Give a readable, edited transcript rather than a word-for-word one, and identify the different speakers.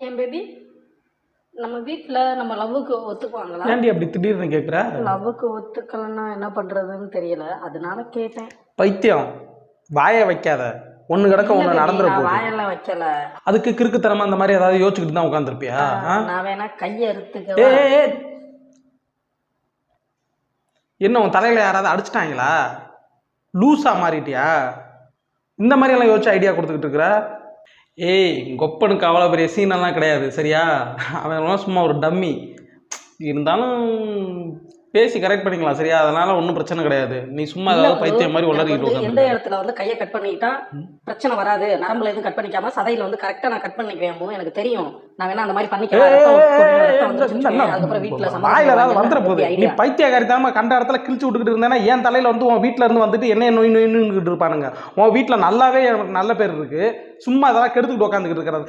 Speaker 1: என் baby நம்ம வீட்டில் நம்ம லவ்வுக்கு ஒத்துக்குவாங்களா?
Speaker 2: ஏன்டி அப்படி திடீர்னு கேட்குற?
Speaker 1: லவ்வுக்கு ஒத்துக்கலைன்னா என்ன பண்ணுறதுன்னு தெரியல, அதனால கேட்டேன்.
Speaker 2: பைத்தியம், வாயை வைக்காத. ஒன்று கிடக்க
Speaker 1: இல்ல
Speaker 2: ஒன்று
Speaker 1: baby,
Speaker 2: நடந்துட
Speaker 1: நான்
Speaker 2: போகுது.
Speaker 1: வாயெல்லாம் வைக்கல.
Speaker 2: அதுக்கு கிறுக்குத்தனமா அந்த மாதிரி ஏதாவது யோசிச்சுக்கிட்டு தான் உட்காந்துருப்பியா?
Speaker 1: நான் வேணா கையை
Speaker 2: ஏ
Speaker 1: அறுத்துக்கவா?
Speaker 2: என்ன உன் தலையில யாராவது அடிச்சிட்டாங்களா? லூஸா மாறிட்டியா? இந்த மாதிரி எல்லாம் யோசிச்சு ஐடியா கொடுத்துக்கிட்டு இருக்கிற? ஏய், கொப்பனுக்கு அவ்வளோ பெரிய சீனெல்லாம் கிடையாது சரியா? அவன் சும்மா ஒரு டம்மி. இருந்தாலும் பேசி கரெக்ட் பண்ணிக்கலாம் சரியா? அதனால ஒன்றும் பிரச்சனை கிடையாது. நீ சும்மா
Speaker 1: இல்ல
Speaker 2: ஏதாவது
Speaker 1: bro,
Speaker 2: பைத்தியம் மாதிரி
Speaker 1: எனக்கு
Speaker 2: உளறிக்கிட்டு
Speaker 1: வந்து எந்த
Speaker 2: உட்காந்துருக்க.
Speaker 1: இடத்துல வந்து கையை கட் பண்ணிக்கிட்டா பிரச்சனை வராது, நரம்புல எதுவும் கட் பண்ணிக்காம சதையில வந்து கரெக்டா நான் கட் பண்ணிக்குவேன் bro. எனக்கு தெரியும். நான் வேணா அந்த மாதிரி பண்ணிக்கலாம். அதுக்கப்புறம் வீட்டுல
Speaker 2: வாயில ஏதாவது வந்துட
Speaker 1: சமாளிக்க
Speaker 2: போகுது. நீ பைத்தியக்காரித்தனமா கண்ட இடத்துல கிழிச்சு விட்டுக்கிட்டு இருந்தேன்னா என் தலையில வந்து உன் வீட்டுல இருந்து வந்துட்டு என்ன நோய் நோயின்னு இருப்பானுங்க. உன் வீட்டுல நல்லாவே எனக்கு நல்ல பேர் இருக்கு. சும்மா அதெல்லாம் கெடுத்துக்கிட்டு உட்காந்துக்கிட்டு இருக்கிறது.